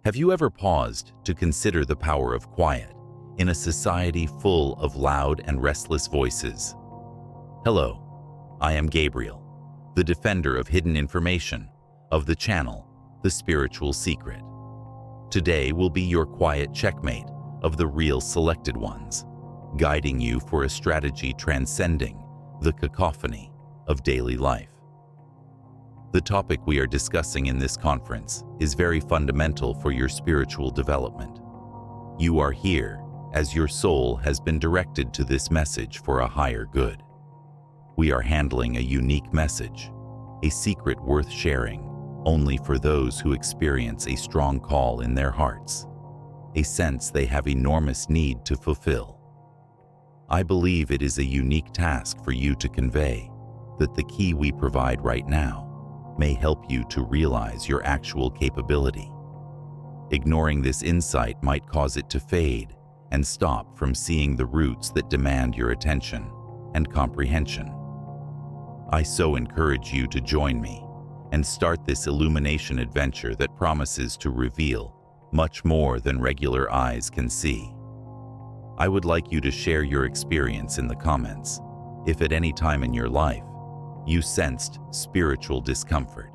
Have you ever paused to consider the power of quiet in a society full of loud and restless voices? Hello, I am Gabriel, the defender of hidden information, of the channel, The Spiritual Secret. Today will be your quiet checkmate of the real selected ones, guiding you for a strategy transcending the cacophony of daily life. The topic we are discussing in this conference is very fundamental for your spiritual development. You are here as your soul has been directed to this message for a higher good. We are handling a unique message, a secret worth sharing only for those who experience a strong call in their hearts, a sense they have enormous need to fulfill. I believe it is a unique task for you to convey that the key we provide right now may help you to realize your actual capability. Ignoring this insight might cause it to fade and stop from seeing the roots that demand your attention and comprehension. I so encourage you to join me and start this illumination adventure that promises to reveal much more than regular eyes can see. I would like you to share your experience in the comments if at any time in your life you sensed spiritual discomfort,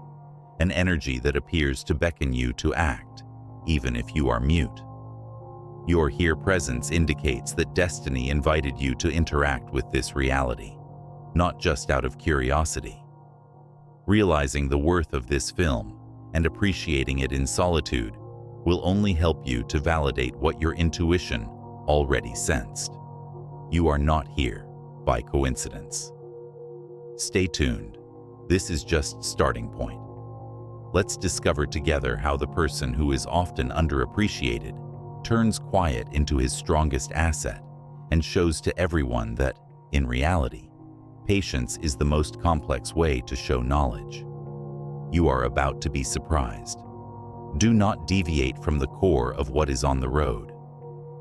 an energy that appears to beckon you to act, even if you are mute. Your here presence indicates that destiny invited you to interact with this reality, not just out of curiosity. Realizing the worth of this film and appreciating it in solitude will only help you to validate what your intuition already sensed. You are not here by coincidence. Stay tuned. This is just starting point. Let's discover together how the person who is often underappreciated turns quiet into his strongest asset and shows to everyone that, in reality, patience is the most complex way to show knowledge. You are about to be surprised. Do not deviate from the core of what is on the road.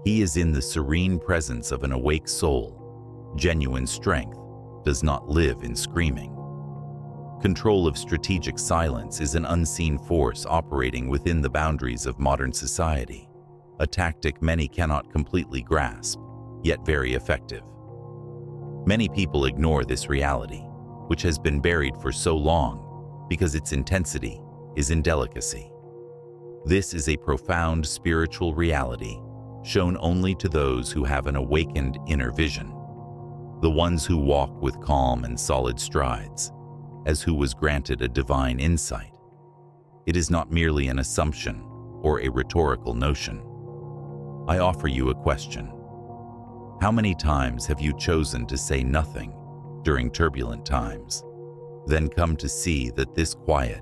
He is in the serene presence of an awake soul. Genuine strength does not live in screaming. Control of strategic silence is an unseen force operating within the boundaries of modern society, a tactic many cannot completely grasp, yet very effective. Many people ignore this reality, which has been buried for so long because its intensity is in delicacy. This is a profound spiritual reality shown only to those who have an awakened inner vision, the ones who walk with calm and solid strides, as who was granted a divine insight. It is not merely an assumption or a rhetorical notion. I offer you a question. How many times have you chosen to say nothing during turbulent times, then come to see that this quiet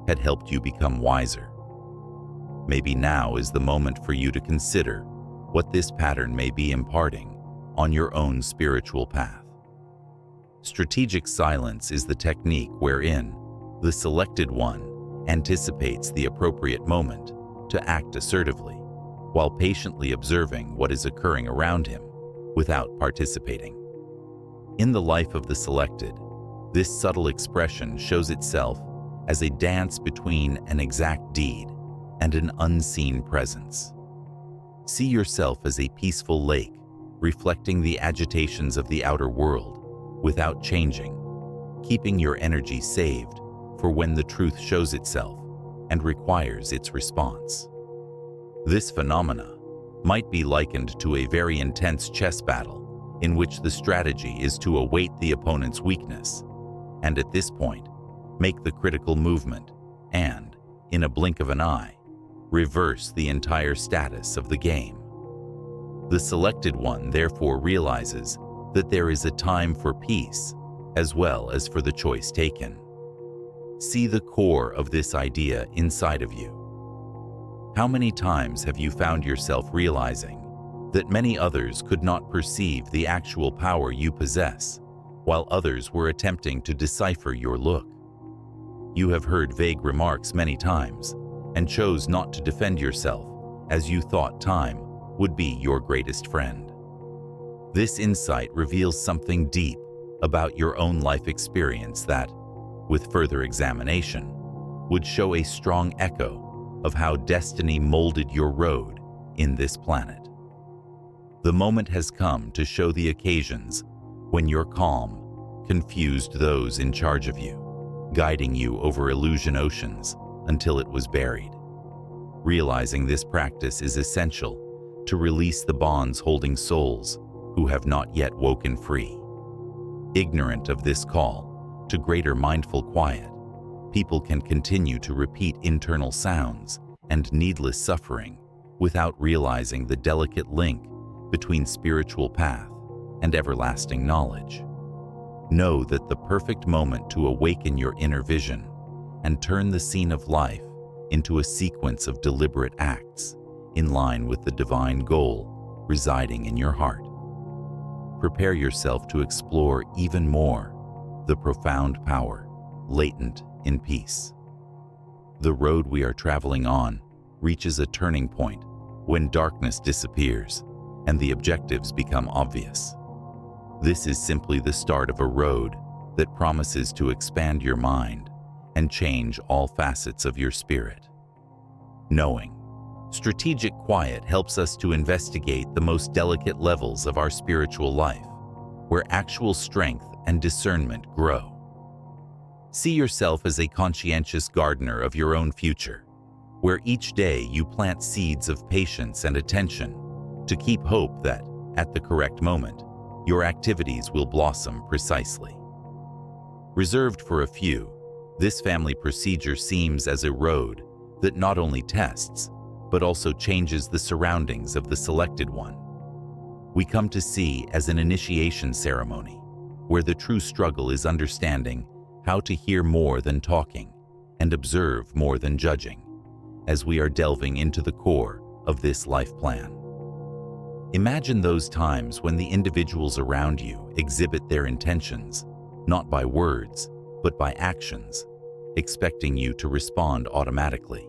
had helped you become wiser? Maybe now is the moment for you to consider what this pattern may be imparting on your own spiritual path. Strategic silence is the technique wherein the selected one anticipates the appropriate moment to act assertively, while patiently observing what is occurring around him without participating. In the life of the selected, this subtle expression shows itself as a dance between an exact deed and an unseen presence. See yourself as a peaceful lake, reflecting the agitations of the outer world without changing, keeping your energy saved for when the truth shows itself and requires its response. This phenomena might be likened to a very intense chess battle in which the strategy is to await the opponent's weakness and at this point, make the critical movement and, in a blink of an eye, reverse the entire status of the game. The selected one therefore realizes that there is a time for peace as well as for the choice taken. See the core of this idea inside of you. How many times have you found yourself realizing that many others could not perceive the actual power you possess, while others were attempting to decipher your look? You have heard vague remarks many times and chose not to defend yourself as you thought time would be your greatest friend. This insight reveals something deep about your own life experience that, with further examination, would show a strong echo of how destiny molded your road in this planet. The moment has come to show the occasions when your calm confused those in charge of you, guiding you over illusion oceans until it was buried. Realizing this practice is essential to release the bonds holding souls who have not yet woken free. Ignorant of this call to greater mindful quiet, people can continue to repeat internal sounds and needless suffering without realizing the delicate link between spiritual path and everlasting knowledge. Know that the perfect moment to awaken your inner vision and turn the scene of life into a sequence of deliberate acts in line with the divine goal residing in your heart. Prepare yourself to explore even more the profound power latent in peace. The road we are traveling on reaches a turning point when darkness disappears and the objectives become obvious. This is simply the start of a road that promises to expand your mind and change all facets of your spirit. Knowing strategic quiet helps us to investigate the most delicate levels of our spiritual life, where actual strength and discernment grow. See yourself as a conscientious gardener of your own future, where each day you plant seeds of patience and attention to keep hope that, at the correct moment, your activities will blossom precisely. Reserved for a few, this family procedure seems as a road that not only tests, but also changes the surroundings of the selected one. We come to see as an initiation ceremony, where the true struggle is understanding how to hear more than talking and observe more than judging, as we are delving into the core of this life plan. Imagine those times when the individuals around you exhibit their intentions, not by words, but by actions, expecting you to respond automatically.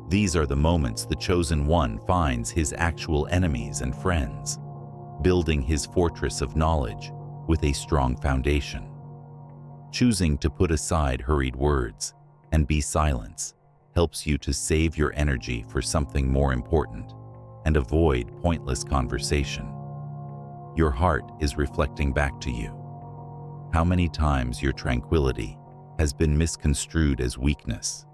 These are the moments the chosen one finds his actual enemies and friends, building his fortress of knowledge with a strong foundation. Choosing to put aside hurried words and be silent helps you to save your energy for something more important and avoid pointless conversation. Your heart is reflecting back to you. How many times your tranquility has been misconstrued as weakness,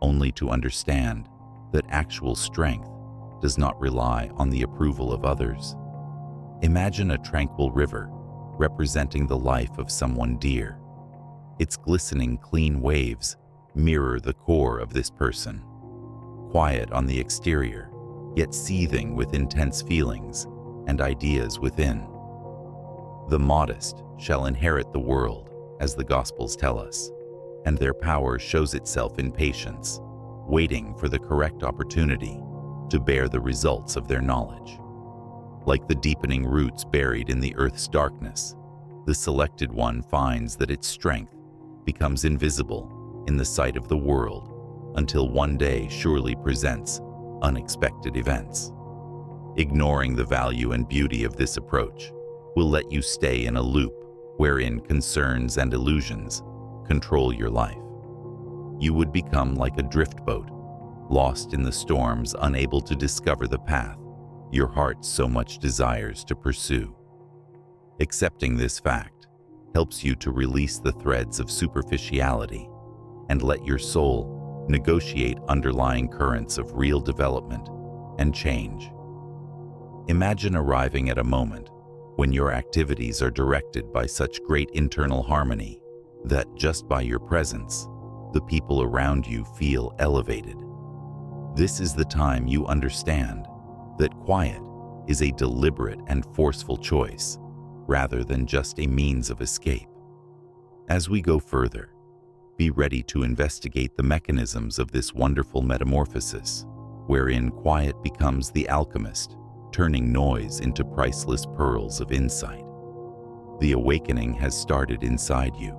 only to understand that actual strength does not rely on the approval of others. Imagine a tranquil river representing the life of someone dear. Its glistening, clean waves mirror the core of this person, quiet on the exterior, yet seething with intense feelings and ideas within. The modest shall inherit the world, as the Gospels tell us, and their power shows itself in patience, waiting for the correct opportunity to bear the results of their knowledge. Like the deepening roots buried in the earth's darkness, the selected one finds that its strength becomes invisible in the sight of the world until one day surely presents unexpected events. Ignoring the value and beauty of this approach will let you stay in a loop wherein concerns and illusions control your life. You would become like a drift boat, lost in the storms, unable to discover the path your heart so much desires to pursue. Accepting this fact helps you to release the threads of superficiality and let your soul negotiate underlying currents of real development and change. Imagine arriving at a moment when your activities are directed by such great internal harmony that just by your presence, the people around you feel elevated. This is the time you understand that quiet is a deliberate and forceful choice rather than just a means of escape. As we go further, be ready to investigate the mechanisms of this wonderful metamorphosis, wherein quiet becomes the alchemist, turning noise into priceless pearls of insight. The awakening has started inside you.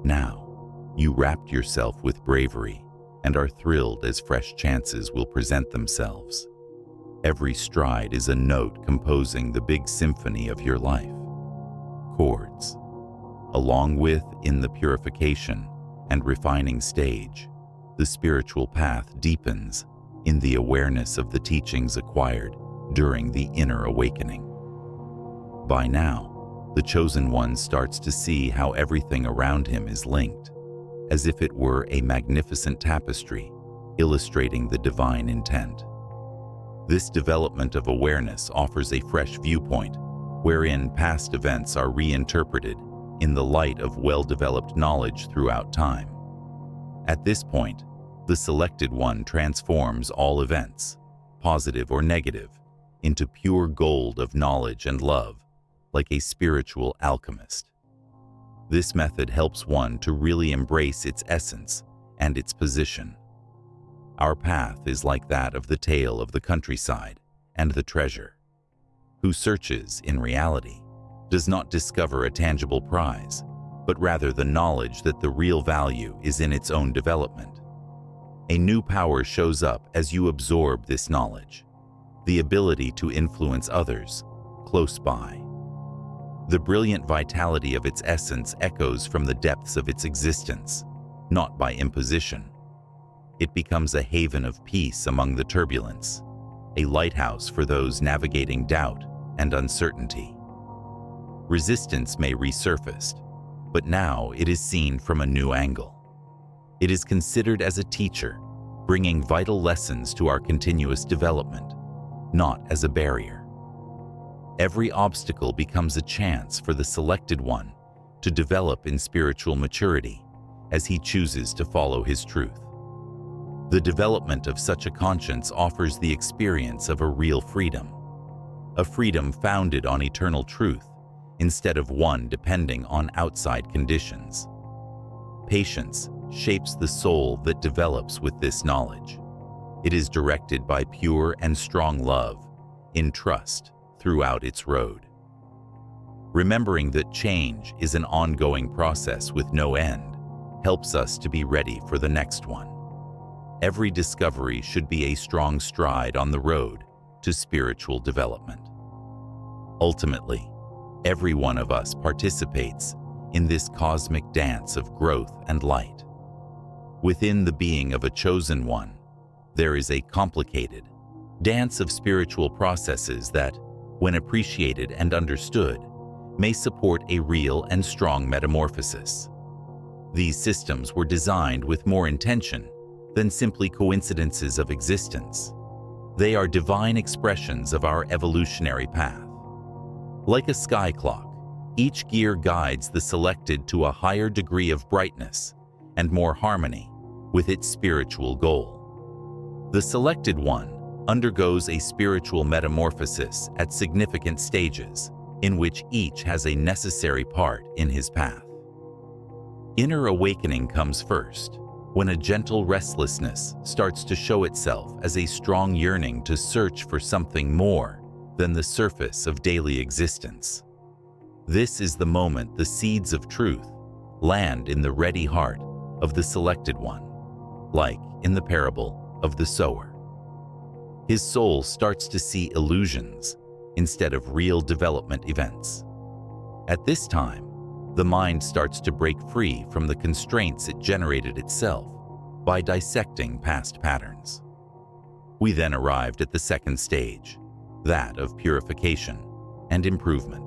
Now, you wrapped yourself with bravery and are thrilled as fresh chances will present themselves. Every stride is a note composing the big symphony of your life. Chords. Along with, in the purification and refining stage, the spiritual path deepens in the awareness of the teachings acquired during the inner awakening. By now, the Chosen One starts to see how everything around him is linked, as if it were a magnificent tapestry illustrating the divine intent. This development of awareness offers a fresh viewpoint wherein past events are reinterpreted in the light of well-developed knowledge throughout time. At this point, the Selected One transforms all events, positive or negative, into pure gold of knowledge and love, like a spiritual alchemist. This method helps one to really embrace its essence and its position. Our path is like that of the tale of the countryside and the treasure. Who searches, in reality, does not discover a tangible prize, but rather the knowledge that the real value is in its own development. A new power shows up as you absorb this knowledge, the ability to influence others close by. The brilliant vitality of its essence echoes from the depths of its existence, not by imposition. It becomes a haven of peace among the turbulence, a lighthouse for those navigating doubt and uncertainty. Resistance may resurface, but now it is seen from a new angle. It is considered as a teacher, bringing vital lessons to our continuous development, not as a barrier. Every obstacle becomes a chance for the Selected One to develop in spiritual maturity as he chooses to follow his truth. The development of such a conscience offers the experience of a real freedom, a freedom founded on eternal truth instead of one depending on outside conditions. Patience shapes the soul that develops with this knowledge. It is directed by pure and strong love, in trust throughout its road. Remembering that change is an ongoing process with no end helps us to be ready for the next one. Every discovery should be a strong stride on the road to spiritual development. Ultimately, every one of us participates in this cosmic dance of growth and light. Within the being of a Chosen One, there is a complicated dance of spiritual processes that, when appreciated and understood, may support a real and strong metamorphosis. These systems were designed with more intention than simply coincidences of existence. They are divine expressions of our evolutionary path. Like a sky clock, each gear guides the Selected to a higher degree of brightness and more harmony with its spiritual goal. The Selected One undergoes a spiritual metamorphosis at significant stages, in which each has a necessary part in his path. Inner awakening comes first, when a gentle restlessness starts to show itself as a strong yearning to search for something more than the surface of daily existence. This is the moment the seeds of truth land in the ready heart of the Selected One, like in the parable of the sower. His soul starts to see illusions instead of real development events. At this time, the mind starts to break free from the constraints it generated itself by dissecting past patterns. We then arrived at the second stage, that of purification and improvement.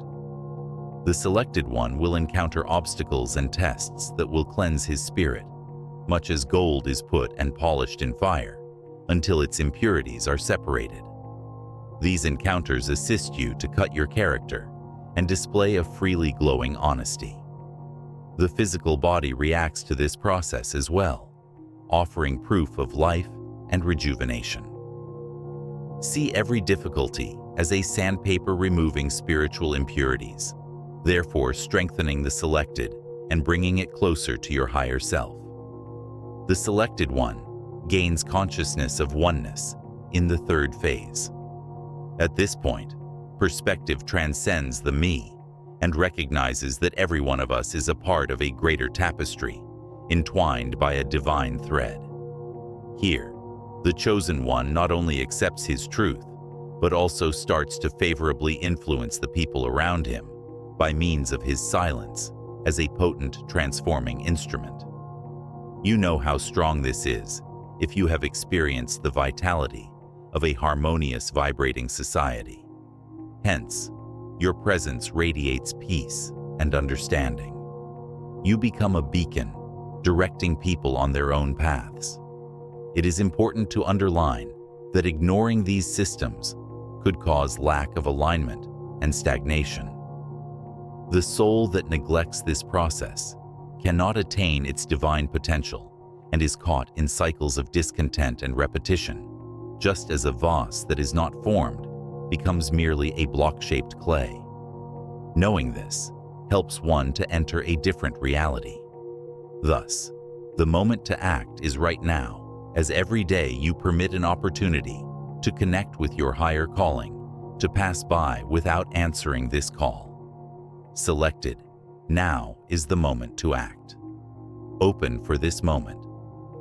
The Selected One will encounter obstacles and tests that will cleanse his spirit, much as gold is put and polished in fire, until its impurities are separated. These encounters assist you to cut your character and display a freely glowing honesty. The physical body reacts to this process as well, offering proof of life and rejuvenation. See every difficulty as a sandpaper removing spiritual impurities, therefore strengthening the Selected and bringing it closer to your higher self. The Selected One gains consciousness of oneness in the third phase. At this point, perspective transcends the me and recognizes that every one of us is a part of a greater tapestry, entwined by a divine thread. Here, the Chosen One not only accepts his truth, but also starts to favorably influence the people around him by means of his silence as a potent transforming instrument. You know how strong this is if you have experienced the vitality of a harmonious, vibrating society. Hence, your presence radiates peace and understanding. You become a beacon, directing people on their own paths. It is important to underline that ignoring these systems could cause lack of alignment and stagnation. The soul that neglects this process cannot attain its divine potential and is caught in cycles of discontent and repetition, just as a vase that is not formed becomes merely a block-shaped clay. Knowing this helps one to enter a different reality. Thus, the moment to act is right now, as every day you permit an opportunity to connect with your higher calling, to pass by without answering this call. Selected, now is the moment to act. Open for this moment.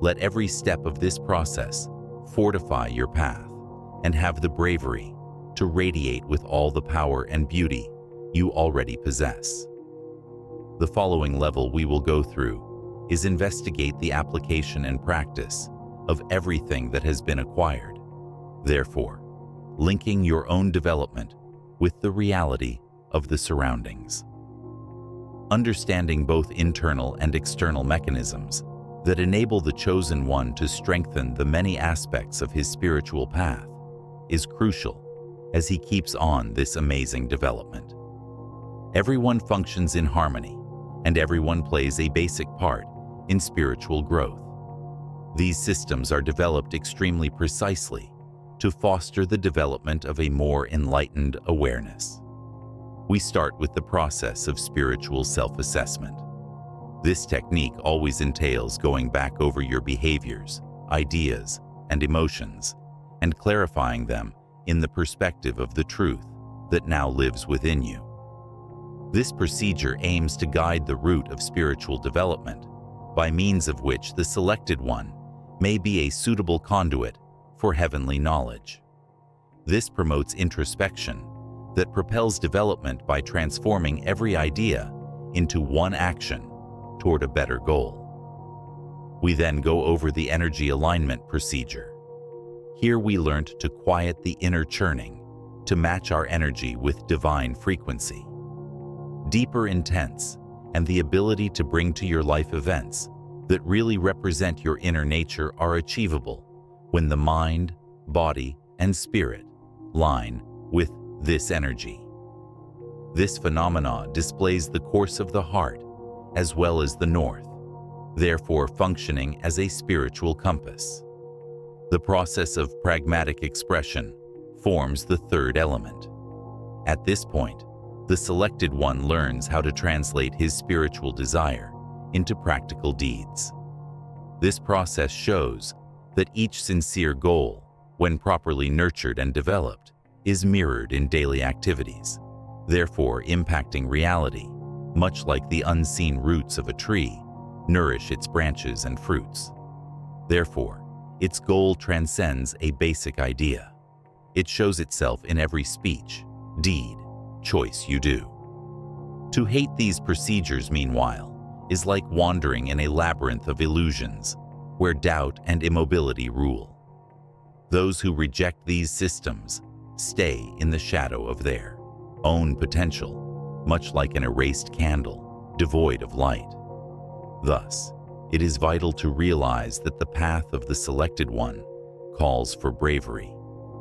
Let every step of this process fortify your path and have the bravery to radiate with all the power and beauty you already possess. The following level we will go through is investigate the application and practice of everything that has been acquired. Therefore, linking your own development with the reality of the surroundings. Understanding both internal and external mechanisms that enable the chosen one to strengthen the many aspects of his spiritual path is crucial as he keeps on this amazing development. Everyone functions in harmony, and everyone plays a basic part in spiritual growth. These systems are developed extremely precisely to foster the development of a more enlightened awareness. We start with the process of spiritual self-assessment. This technique always entails going back over your behaviors, ideas, and emotions, and clarifying them in the perspective of the truth that now lives within you. This procedure aims to guide the route of spiritual development, by means of which the selected one may be a suitable conduit for heavenly knowledge. This promotes introspection that propels development by transforming every idea into one action toward a better goal. We then go over the energy alignment procedure. Here we learned to quiet the inner churning to match our energy with divine frequency. Deeper intents and the ability to bring to your life events that really represent your inner nature are achievable when the mind, body, and spirit line with this energy. This phenomenon displays the course of the heart as well as the north, therefore functioning as a spiritual compass. The process of pragmatic expression forms the third element. At this point, the selected one learns how to translate his spiritual desire into practical deeds. This process shows that each sincere goal, when properly nurtured and developed, is mirrored in daily activities, therefore impacting reality, much like the unseen roots of a tree nourish its branches and fruits. Therefore, its goal transcends a basic idea. It shows itself in every speech, deed, choice you do. To hate these procedures, meanwhile, is like wandering in a labyrinth of illusions where doubt and immobility rule. Those who reject these systems stay in the shadow of their own potential, much like an erased candle, devoid of light. Thus, it is vital to realize that the path of the selected one calls for bravery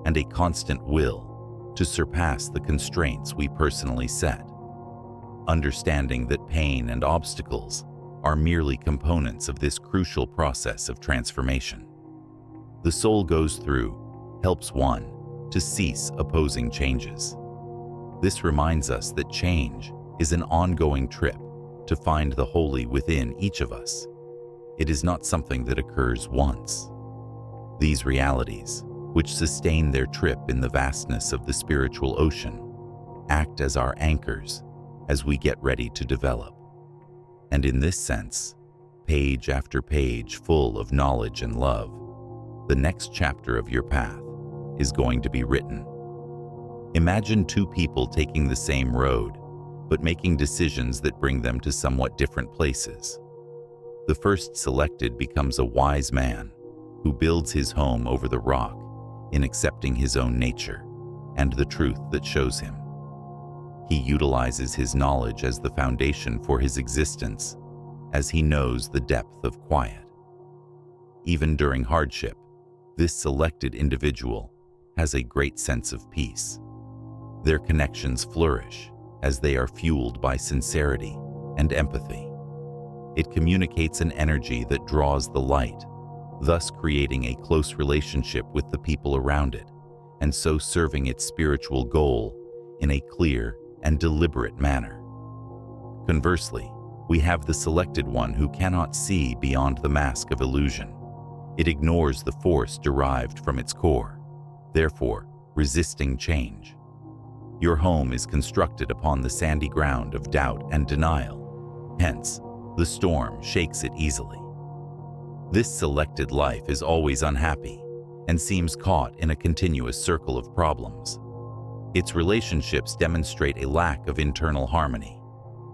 and a constant will to surpass the constraints we personally set. Understanding that pain and obstacles are merely components of this crucial process of transformation. The soul goes through helps one to cease opposing changes. This reminds us that change is an ongoing trip to find the holy within each of us. It is not something that occurs once. These realities, which sustain their trip in the vastness of the spiritual ocean, act as our anchors as we get ready to develop. And in this sense, page after page full of knowledge and love, the next chapter of your path is going to be written. Imagine two people taking the same road, but making decisions that bring them to somewhat different places. The first selected becomes a wise man who builds his home over the rock in accepting his own nature and the truth that shows him. He utilizes his knowledge as the foundation for his existence, as he knows the depth of quiet. Even during hardship, this selected individual has a great sense of peace. Their connections flourish as they are fueled by sincerity and empathy. It communicates an energy that draws the light, thus creating a close relationship with the people around it, and so serving its spiritual goal in a clear and deliberate manner. Conversely, we have the selected one who cannot see beyond the mask of illusion. It ignores the force derived from its core, therefore resisting change. Your home is constructed upon the sandy ground of doubt and denial. Hence, the storm shakes it easily. This selected life is always unhappy and seems caught in a continuous circle of problems. Its relationships demonstrate a lack of internal harmony,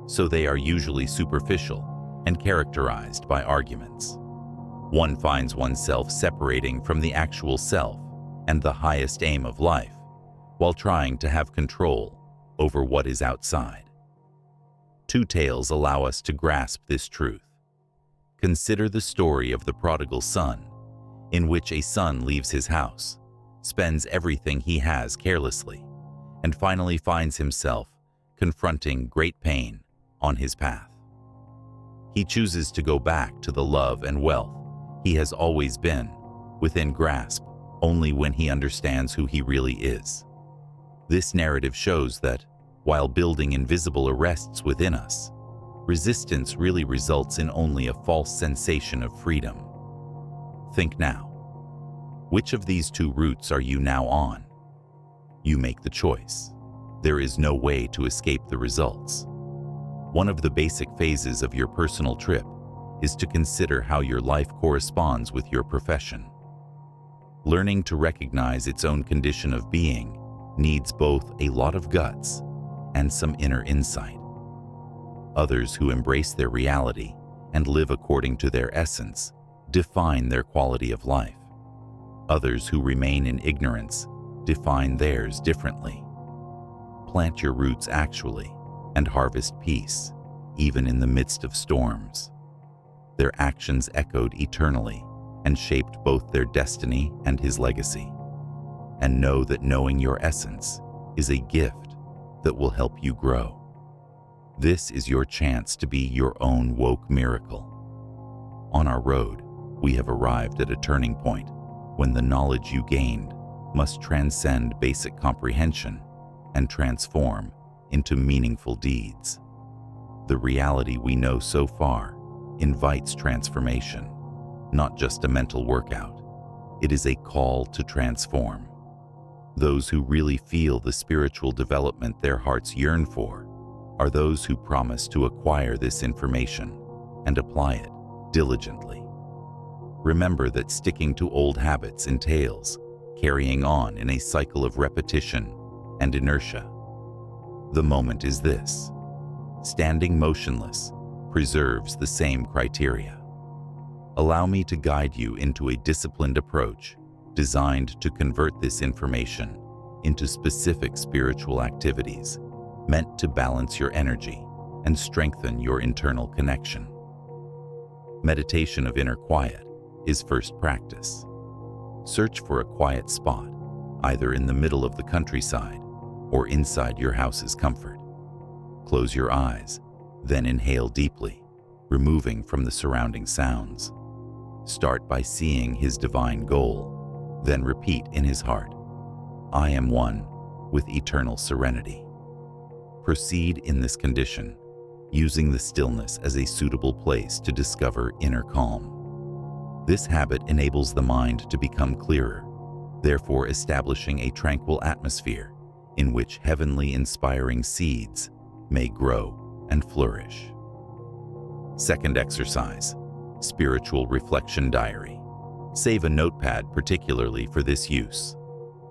so they are usually superficial and characterized by arguments. One finds oneself separating from the actual self and the highest aim of life, while trying to have control over what is outside. Two tales allow us to grasp this truth. Consider the story of the prodigal son, in which a son leaves his house, spends everything he has carelessly, and finally finds himself confronting great pain on his path. He chooses to go back to the love and wealth he has always been within grasp only when he understands who he really is. This narrative shows that, while building invisible arrests within us, resistance really results in only a false sensation of freedom. Think now. Which of these two routes are you now on? You make the choice. There is no way to escape the results. One of the basic phases of your personal trip is to consider how your life corresponds with your profession. Learning to recognize its own condition of being needs both a lot of guts and some inner insight. Others who embrace their reality and live according to their essence define their quality of life. Others who remain in ignorance define theirs differently. Plant your roots actually and harvest peace, even in the midst of storms. Their actions echoed eternally and shaped both their destiny and his legacy. And know that knowing your essence is a gift that will help you grow. This is your chance to be your own woke miracle. On our road, we have arrived at a turning point when the knowledge you gained must transcend basic comprehension and transform into meaningful deeds. The reality we know so far invites transformation, not just a mental workout. It is a call to transform. Those who really feel the spiritual development their hearts yearn for are those who promise to acquire this information and apply it diligently. Remember that sticking to old habits entails carrying on in a cycle of repetition and inertia. The moment is this. Standing motionless preserves the same criteria. Allow me to guide you into a disciplined approach designed to convert this information into specific spiritual activities meant to balance your energy and strengthen your internal connection. Meditation of inner quiet is first practice. Search for a quiet spot, either in the middle of the countryside or inside your house's comfort. Close your eyes, then inhale deeply, removing from the surrounding sounds. Start by seeing his divine goal, then repeat in his heart, I am one with eternal serenity. Proceed in this condition, using the stillness as a suitable place to discover inner calm. This habit enables the mind to become clearer, therefore establishing a tranquil atmosphere in which heavenly inspiring seeds may grow and flourish. Second exercise, spiritual reflection diary. Save a notepad particularly for this use.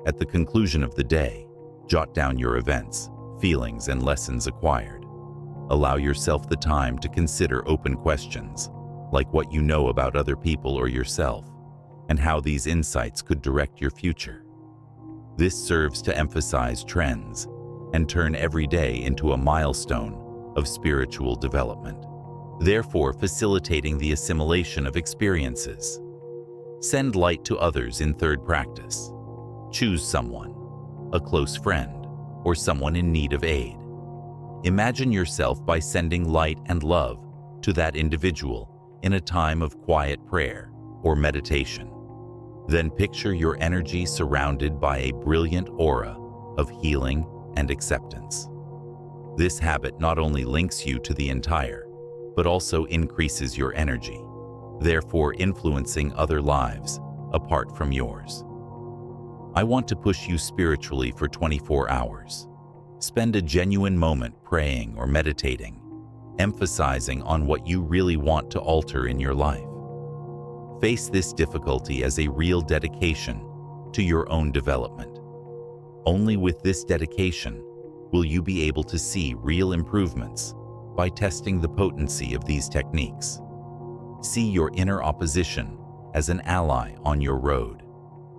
At the conclusion of the day, jot down your events, feelings, and lessons acquired. Allow yourself the time to consider open questions, like what you know about other people or yourself, and how these insights could direct your future. This serves to emphasize trends and turn every day into a milestone of spiritual development, therefore facilitating the assimilation of experiences. Send light to others in third practice. Choose someone, a close friend, or someone in need of aid. Imagine yourself by sending light and love to that individual in a time of quiet prayer or meditation. Then picture your energy surrounded by a brilliant aura of healing and acceptance. This habit not only links you to the entire, but also increases your energy, therefore influencing other lives apart from yours. I want to push you spiritually for 24 hours. Spend a genuine moment praying or meditating, emphasizing on what you really want to alter in your life. Face this difficulty as a real dedication to your own development. Only with this dedication will you be able to see real improvements by testing the potency of these techniques. See your inner opposition as an ally on your road,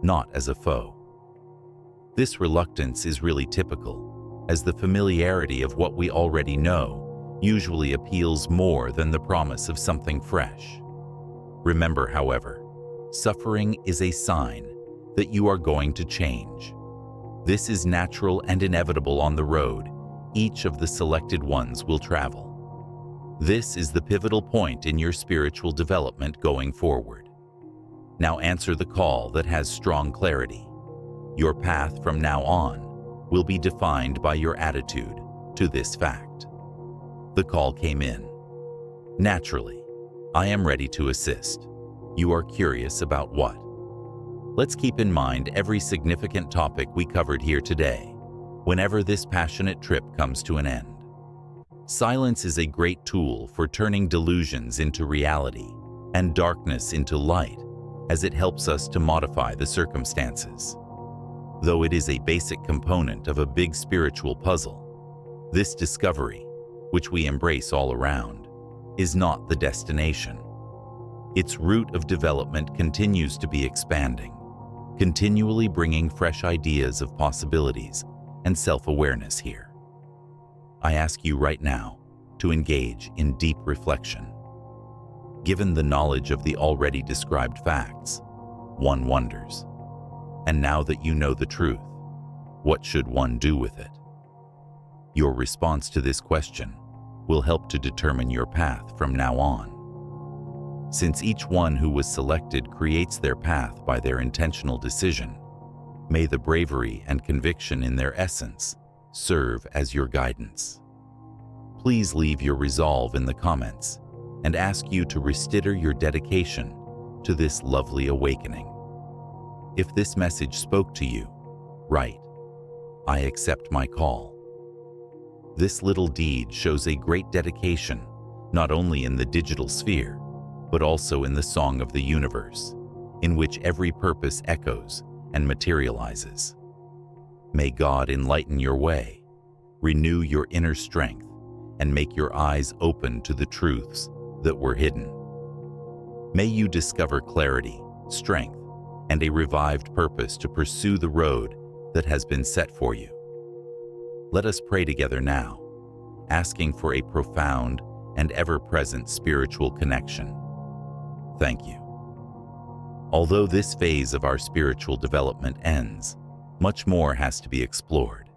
not as a foe. This reluctance is really typical, as the familiarity of what we already know usually appeals more than the promise of something fresh. Remember, however, suffering is a sign that you are going to change. This is natural and inevitable on the road each of the selected ones will travel. This is the pivotal point in your spiritual development going forward. Now answer the call that has strong clarity. Your path from now on will be defined by your attitude to this fact. The call came in. Naturally, I am ready to assist. You are curious about what? Let's keep in mind every significant topic we covered here today, whenever this passionate trip comes to an end. Silence is a great tool for turning delusions into reality and darkness into light, as it helps us to modify the circumstances. Though it is a basic component of a big spiritual puzzle, this discovery, which we embrace all around, is not the destination. Its route of development continues to be expanding, continually bringing fresh ideas of possibilities and self-awareness here. I ask you right now to engage in deep reflection. Given the knowledge of the already described facts, one wonders, and now that you know the truth, what should one do with it? Your response to this question will help to determine your path from now on. Since each one who was selected creates their path by their intentional decision, may the bravery and conviction in their essence serve as your guidance. Please leave your resolve in the comments and ask you to reconsider your dedication to this lovely awakening. If this message spoke to you, write, "I accept my call." This little deed shows a great dedication, not only in the digital sphere, but also in the song of the universe, in which every purpose echoes and materializes. May God enlighten your way, renew your inner strength, and make your eyes open to the truths that were hidden. May you discover clarity, strength, and a revived purpose to pursue the road that has been set for you. Let us pray together now, asking for a profound and ever-present spiritual connection. Thank you. Although this phase of our spiritual development ends, much more has to be explored.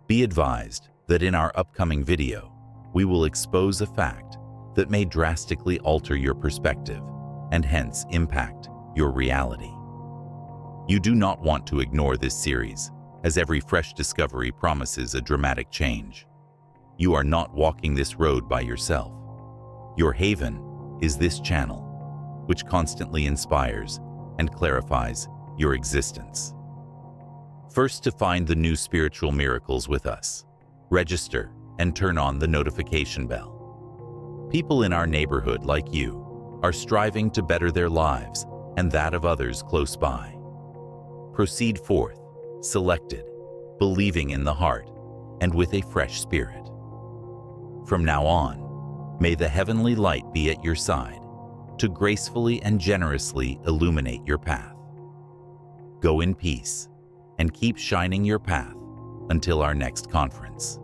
Be advised that in our upcoming video, we will expose a fact that may drastically alter your perspective and hence impact your reality. You do not want to ignore this series, as every fresh discovery promises a dramatic change. You are not walking this road by yourself. Your haven is this channel, which constantly inspires and clarifies your existence. First, to find the new spiritual miracles with us, register and turn on the notification bell. People in our neighborhood, like you, are striving to better their lives and that of others close by. Proceed forth, selected, believing in the heart, and with a fresh spirit. From now on, may the heavenly light be at your side, to gracefully and generously illuminate your path. Go in peace and keep shining your path until our next conference.